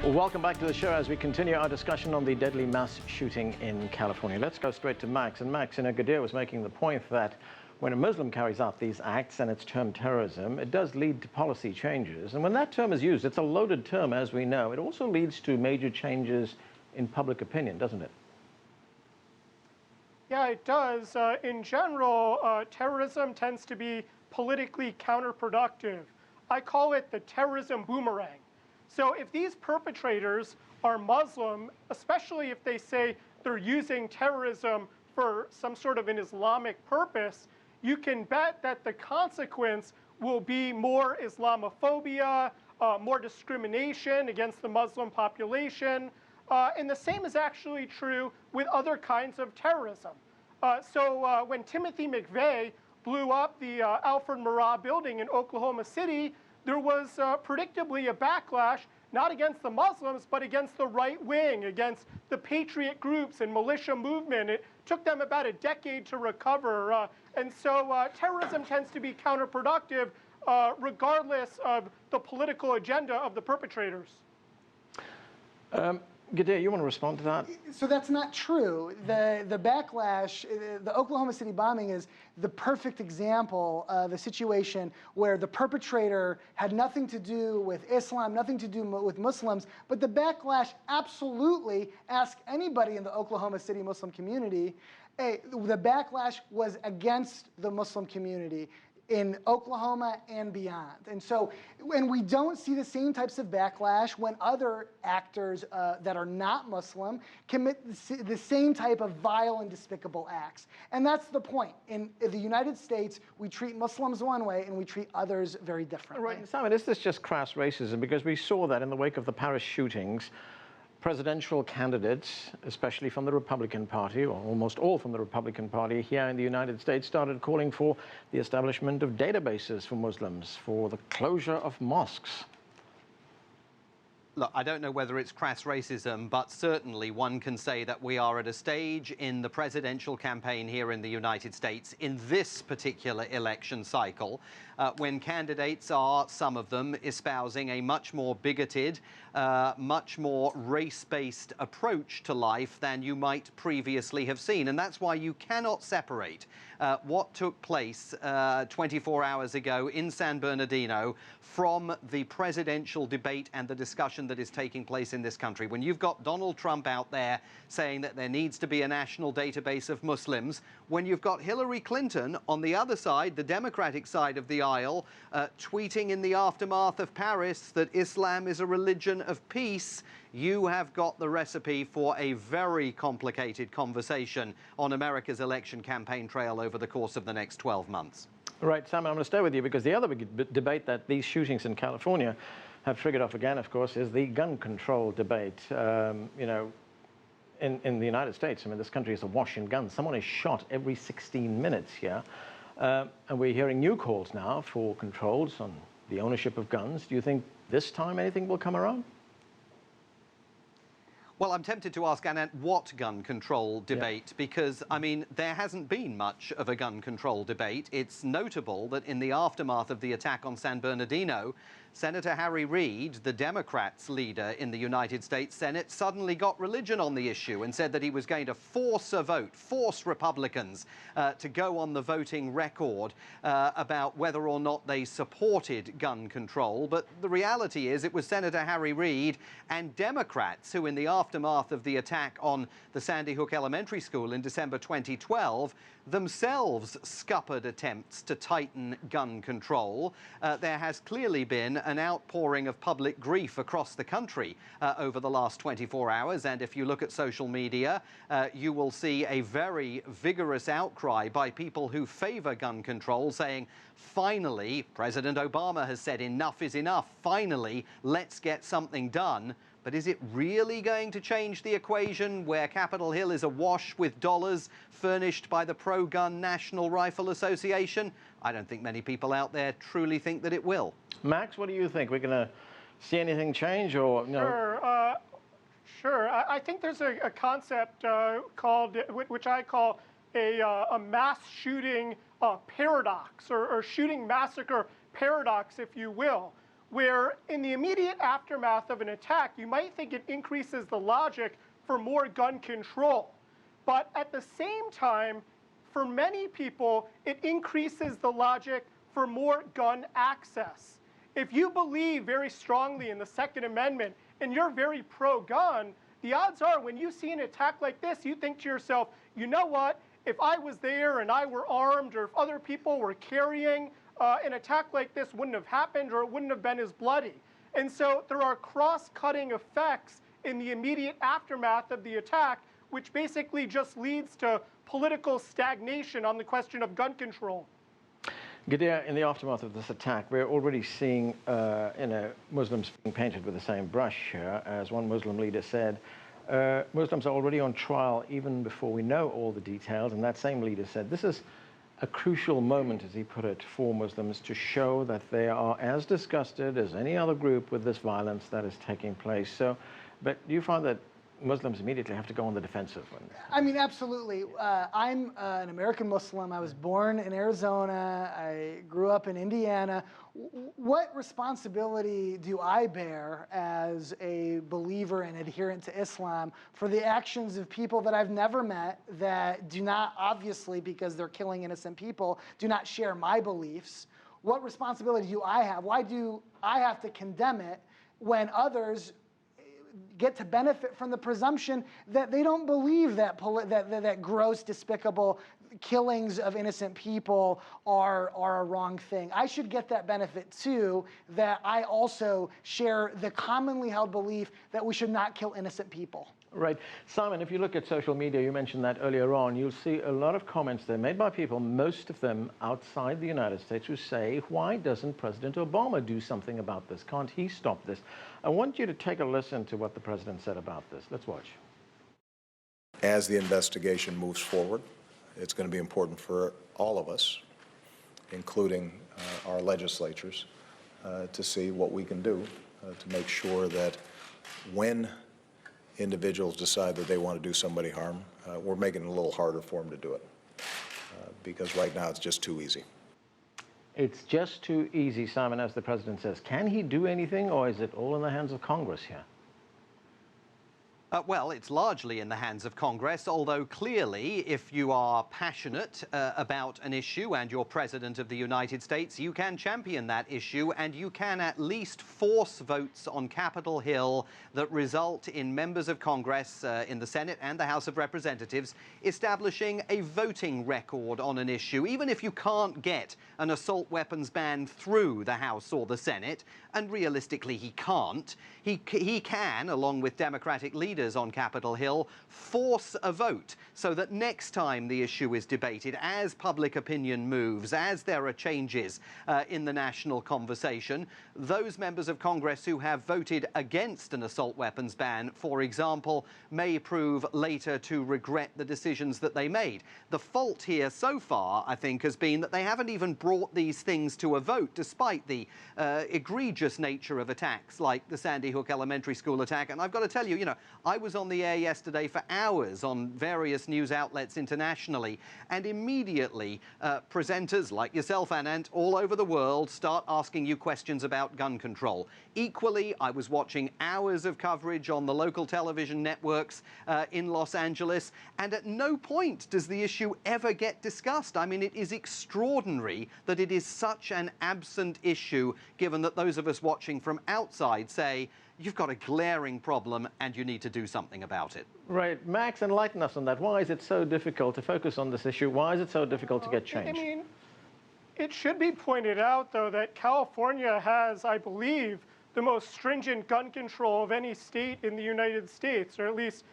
Well, welcome back to the show as we continue our discussion on the deadly mass shooting in California. Let's go straight to Max. And Max, Gadeir was making the point that when a Muslim carries out these acts and it's termed terrorism, it does lead to policy changes. And when that term is used, it's a loaded term, as we know. It also leads to major changes in public opinion, doesn't it? Yeah, it does. In general, terrorism tends to be politically counterproductive. I call it the terrorism boomerang. So if these perpetrators are Muslim, especially if they say they're using terrorism for some sort of an Islamic purpose, you can bet that the consequence will be more Islamophobia, more discrimination against the Muslim population. And the same is actually true with other kinds of terrorism. So when Timothy McVeigh blew up the Alfred Murrah building in Oklahoma City, there was predictably a backlash, not against the Muslims, but against the right wing, against the patriot groups and militia movement. It took them about a decade to recover. And so terrorism tends to be counterproductive regardless of the political agenda of the perpetrators. Gadeir, you want to respond to that? So that's not true. The backlash, the Oklahoma City bombing is the perfect example of a situation where the perpetrator had nothing to do with Islam, nothing to do with Muslims, but the backlash absolutely, ask anybody in the Oklahoma City Muslim community, the backlash was against the Muslim community in Oklahoma and beyond. And so, when we don't see the same types of backlash when other actors that are not Muslim commit the same type of vile and despicable acts. And that's the point. In the United States, we treat Muslims one way and we treat others very differently. Right, Simon, is this just crass racism? Because we saw that in the wake of the Paris shootings, presidential candidates, especially from the Republican Party, or almost all from the Republican Party here in the United States, started calling for the establishment of databases for Muslims, for the closure of mosques. Look, I don't know whether it's crass racism, but certainly one can say that we are at a stage in the presidential campaign here in the United States, in this particular election cycle, when candidates are, some of them, espousing a much more bigoted, much more race-based approach to life than you might previously have seen. And that's why you cannot separate what took place 24 hours ago in San Bernardino from the presidential debate and the discussion that is taking place in this country. When you've got Donald Trump out there saying that there needs to be a national database of Muslims, when you've got Hillary Clinton on the other side, the Democratic side of the aisle, tweeting in the aftermath of Paris that Islam is a religion of peace, you have got the recipe for a very complicated conversation on America's election campaign trail over the course of the next 12 months. Right, Sam, I'm going to stay with you because the other big debate that these shootings in California have triggered off again, of course, is the gun control debate. You know, in the United States, I mean, this country is awash in guns. Someone is shot every 16 minutes here. And we're hearing new calls now for controls on the ownership of guns. Do you think this time anything will come around? Well, I'm tempted to ask Anand what gun control debate, because, I mean, there hasn't been much of a gun control debate. It's notable that in the aftermath of the attack on San Bernardino, Senator Harry Reid, the Democrats' leader in the United States Senate, suddenly got religion on the issue and said that he was going to force a vote, force Republicans to go on the voting record about whether or not they supported gun control. But the reality is it was Senator Harry Reid and Democrats who, in the aftermath of the attack on the Sandy Hook Elementary School in December 2012, themselves scuppered attempts to tighten gun control. There has clearly been an outpouring of public grief across the country over the last 24 hours. And if you look at social media, you will see a very vigorous outcry by people who favor gun control, saying, finally, President Obama has said enough is enough. Finally, let's get something done. But is it really going to change the equation where Capitol Hill is awash with dollars furnished by the pro-gun National Rifle Association? I don't think many people out there truly think that it will. Max, what do you think? We're going to see anything change, or you know? Sure. I think there's a concept called, which I call a mass shooting paradox, or shooting massacre paradox, if you will, where in the immediate aftermath of an attack, you might think it increases the logic for more gun control. But at the same time, for many people, it increases the logic for more gun access. If you believe very strongly in the Second Amendment and you're very pro-gun, the odds are when you see an attack like this, you think to yourself, you know what, if I was there and I were armed, or if other people were carrying, an attack like this wouldn't have happened, or it wouldn't have been as bloody. And so there are cross-cutting effects in the immediate aftermath of the attack, which basically just leads to political stagnation on the question of gun control. Gadeir, in the aftermath of this attack, we're already seeing Muslims being painted with the same brush here. As one Muslim leader said, Muslims are already on trial even before we know all the details. And that same leader said, this is a crucial moment, as he put it, for Muslims to show that they are as disgusted as any other group with this violence that is taking place. So, but do you find that Muslims immediately have to go on the defensive? I mean, absolutely. I'm an American Muslim. I was born in Arizona. I grew up in Indiana. What responsibility do I bear as a believer and adherent to Islam for the actions of people that I've never met, that do not, obviously, because they're killing innocent people, do not share my beliefs? What responsibility do I have? Why do I have to condemn it when others get to benefit from the presumption that they don't believe that that gross, despicable killings of innocent people are a wrong thing? I should get that benefit too, that I also share the commonly held belief that we should not kill innocent people. Right. Simon, if you look at social media, you mentioned that earlier on, you'll see a lot of comments there made by people, most of them outside the United States, who say, why doesn't President Obama do something about this? Can't he stop this? I want you to take a listen to what the president said about this. Let's watch. As the investigation moves forward, it's going to be important for all of us, including our legislatures, to see what we can do to make sure that when individuals decide that they want to do somebody harm, we're making it a little harder for them to do it, because right now it's just too easy. It's just too easy, Simon, as the president says. Can he do anything, or is it all in the hands of Congress here? Well, it's largely in the hands of Congress, although clearly, if you are passionate about an issue and you're President of the United States, you can champion that issue, and you can at least force votes on Capitol Hill that result in members of Congress in the Senate and the House of Representatives establishing a voting record on an issue, even if you can't get an assault weapons ban through the House or the Senate, and realistically he can't. He can, along with Democratic leaders on Capitol Hill, force a vote so that next time the issue is debated, as public opinion moves, as there are changes in the national conversation, those members of Congress who have voted against an assault weapons ban, for example, may prove later to regret the decisions that they made. The fault here so far, I think, has been that they haven't even brought these things to a vote, despite the egregious nature of attacks like the Sandy Hook Elementary School attack. And I've got to tell you, I was on the air yesterday for hours on various news outlets internationally, and immediately presenters like yourself, Anand, all over the world start asking you questions about gun control. Equally, I was watching hours of coverage on the local television networks in Los Angeles, and at no point does the issue ever get discussed. I mean, it is extraordinary that it is such an absent issue, given that those of us watching from outside say, you've got a glaring problem and you need to do something about it. Right. Max, enlighten us on that. Why is it so difficult to focus on this issue? Why is it so difficult to get change? I mean, it should be pointed out, though, that California has, I believe, the most stringent gun control of any state in the United States, or at least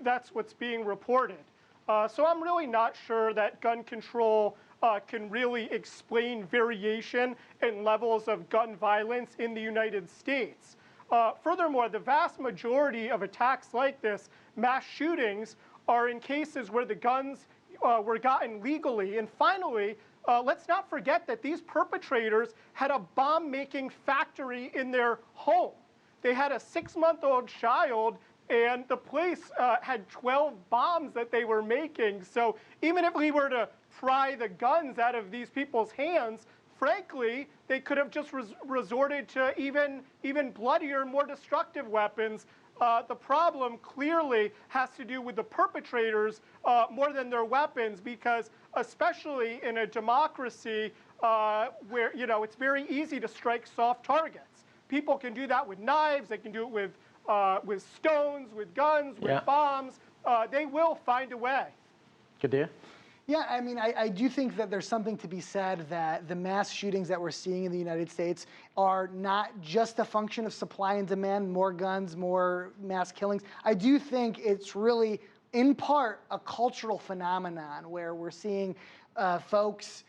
that's what's being reported. So I'm really not sure that gun control can really explain variation in levels of gun violence in the United States. Furthermore, the vast majority of attacks like this, mass shootings, are in cases where the guns were gotten legally. And finally, let's not forget that these perpetrators had a bomb-making factory in their home. They had a 6-month-old child, and the place had 12 bombs that they were making. So even if we were to pry the guns out of these people's hands, frankly, they could have just resorted to even bloodier, more destructive weapons. The problem clearly has to do with the perpetrators more than their weapons, because especially in a democracy where, it's very easy to strike soft targets. People can do that with knives, they can do it with stones, with guns, with bombs. They will find a way. Gadeir? Yeah, I mean, I do think that there's something to be said that the mass shootings that we're seeing in the United States are not just a function of supply and demand, more guns, more mass killings. I do think it's really, in part, a cultural phenomenon where we're seeing folks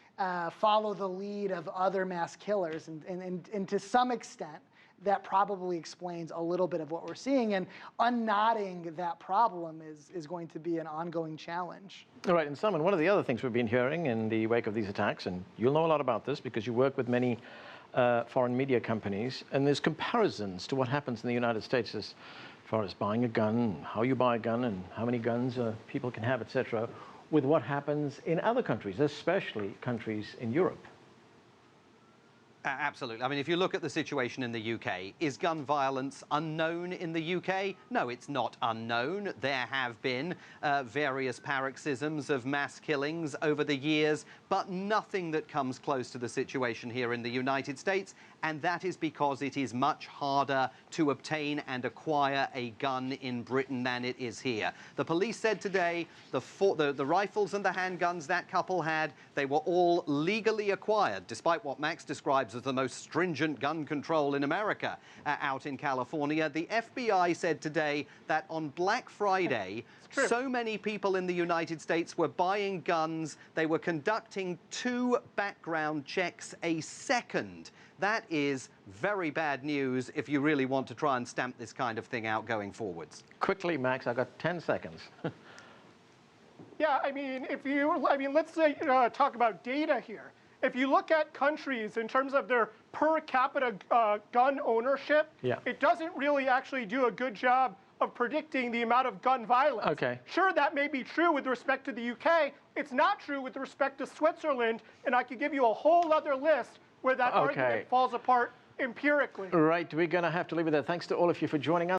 follow the lead of other mass killers. And to some extent, that probably explains a little bit of what we're seeing, and unknotting that problem is going to be an ongoing challenge. All right, and Salman, one of the other things we've been hearing in the wake of these attacks, and you'll know a lot about this because you work with many foreign media companies, and there's comparisons to what happens in the United States as far as buying a gun, how you buy a gun, and how many guns people can have, etc., with what happens in other countries, especially countries in Europe. Absolutely. I mean, if you look at the situation in the UK, is gun violence unknown in the UK? No, it's not unknown. There have been various paroxysms of mass killings over the years, but nothing that comes close to the situation here in the United States. And that is because it is much harder to obtain and acquire a gun in Britain than it is here. The police said today the rifles and the handguns that couple had, they were all legally acquired, despite what Max describes as the most stringent gun control in America out in California. The FBI said today that on Black Friday, so many people in the United States were buying guns, they were conducting 2 background checks a second. That is very bad news if you really want to try and stamp this kind of thing out going forwards. Quickly, Max, I've got 10 seconds. Yeah, I mean, let's say, talk about data here. If you look at countries in terms of their per capita gun ownership, it doesn't really actually do a good job of predicting the amount of gun violence. Okay. Sure, that may be true with respect to the UK. It's not true with respect to Switzerland, and I could give you a whole other list where that argument falls apart empirically. Right, we're going to have to leave it there. Thanks to all of you for joining us.